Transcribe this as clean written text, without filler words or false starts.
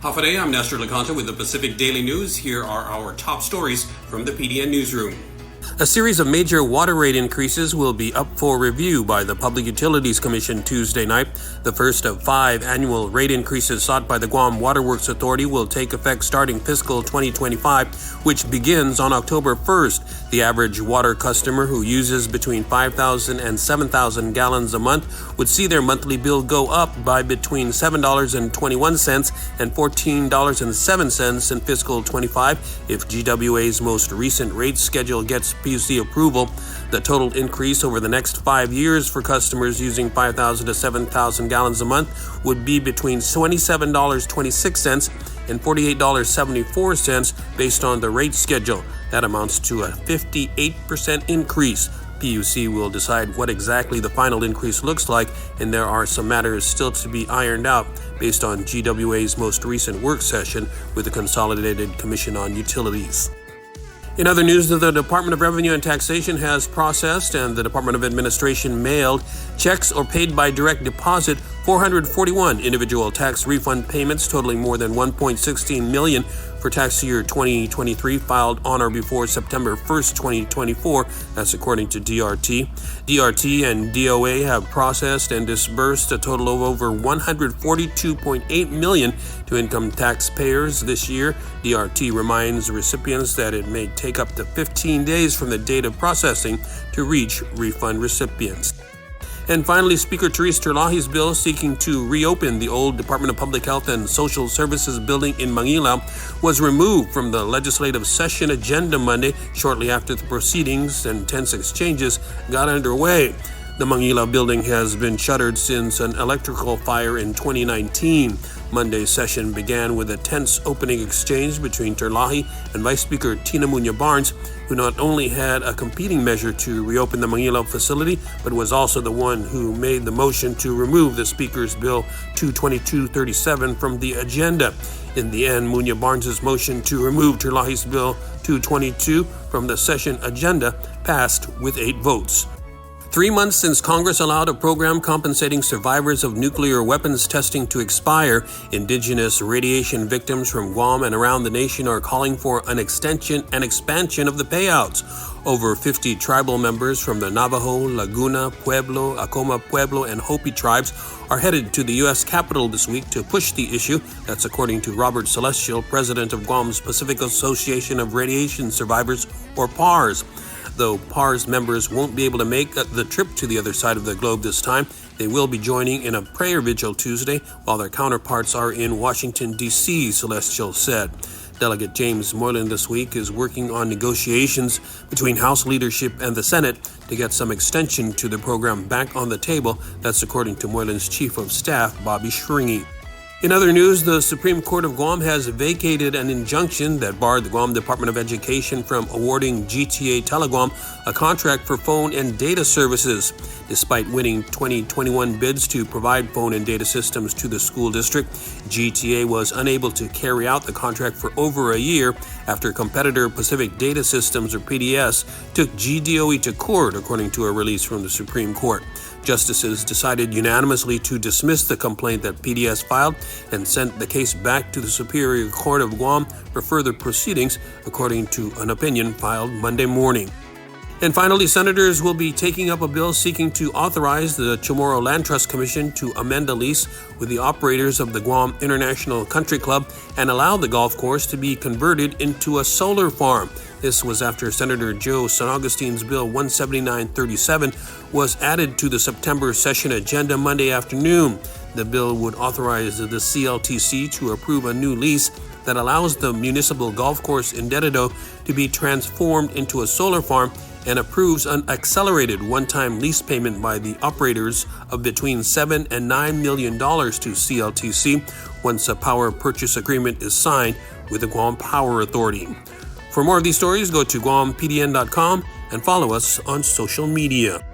Hafaday, I'm Nestor Laconta with the Pacific Daily News. Here are our top stories from the PDN Newsroom. A series of major water rate increases will be up for review by the Public Utilities Commission Tuesday night. The first of 5 annual rate increases sought by the Guam Waterworks Authority will take effect starting fiscal 2025, which begins on October 1st. The average water customer who uses between 5,000 and 7,000 gallons a month would see their monthly bill go up by between $7.21 and $14.07 in fiscal 25 if GWA's most recent rate schedule gets PUC approval. The total increase over the next 5 years for customers using 5,000 to 7,000 gallons a month would be between $27.26 and $48.74 based on the rate schedule. That amounts to a 58% increase. PUC will decide what exactly the final increase looks like, and there are some matters still to be ironed out based on GWA's most recent work session with the Consolidated Commission on Utilities. In other news, the Department of Revenue and Taxation has processed and the Department of Administration mailed checks or paid by direct deposit 441 individual tax refund payments totaling more than $1.16 million for tax year 2023 filed on or before September 1st, 2024. That's according to DRT. DRT and GDOE have processed and disbursed a total of over $142.8 million to income taxpayers this year. DRT reminds recipients that it may take up to 15 days from the date of processing to reach refund recipients. And finally, Speaker Therese Terlahi's bill seeking to reopen the old Department of Public Health and Social Services building in Mangilao was removed from the legislative session agenda Monday, shortly after the proceedings and tense exchanges got underway. The Mangilao building has been shuttered since an electrical fire in 2019. Monday's session began with a tense opening exchange between Terlahi and Vice Speaker Tina Muñoz-Barnes, who not only had a competing measure to reopen the Mangilao facility, but was also the one who made the motion to remove the Speaker's Bill 22237 from the agenda. In the end, Muñoz-Barnes' motion to remove Terlahi's Bill 222 from the session agenda passed with 8 votes. 3 months since Congress allowed a program compensating survivors of nuclear weapons testing to expire, indigenous radiation victims from Guam and around the nation are calling for an extension and expansion of the payouts. Over 50 tribal members from the Navajo, Laguna, Pueblo, Acoma Pueblo, and Hopi tribes are headed to the U.S. Capitol this week to push the issue. That's according to Robert Celestial, president of Guam's Pacific Association of Radiation Survivors, or PARS. Though PARS members won't be able to make the trip to the other side of the globe this time, they will be joining in a prayer vigil Tuesday while their counterparts are in Washington, D.C., Celestial said. Delegate James Moylan this week is working on negotiations between House leadership and the Senate to get some extension to the program back on the table. That's according to Moylan's Chief of Staff, Bobby Shringy. In other news, the Supreme Court of Guam has vacated an injunction that barred the Guam Department of Education from awarding GTA Teleguam a contract for phone and data services. Despite winning 2021 bids to provide phone and data systems to the school district, GTA was unable to carry out the contract for over a year after competitor Pacific Data Systems, or PDS, took GDOE to court, according to a release from the Supreme Court. Justices decided unanimously to dismiss the complaint that PDS filed and sent the case back to the Superior Court of Guam for further proceedings, according to an opinion filed Monday morning. And finally, senators will be taking up a bill seeking to authorize the Chamorro Land Trust Commission to amend a lease with the operators of the Guam International Country Club and allow the golf course to be converted into a solar farm. This was after Senator Joe San Augustine's Bill 17937 was added to the September session agenda Monday afternoon. The bill would authorize the CLTC to approve a new lease that allows the municipal golf course in Dededo to be transformed into a solar farm and approves an accelerated one-time lease payment by the operators of between $7 and $9 million to CLTC once a power purchase agreement is signed with the Guam Power Authority. For more of these stories, go to GuamPDN.com and follow us on social media.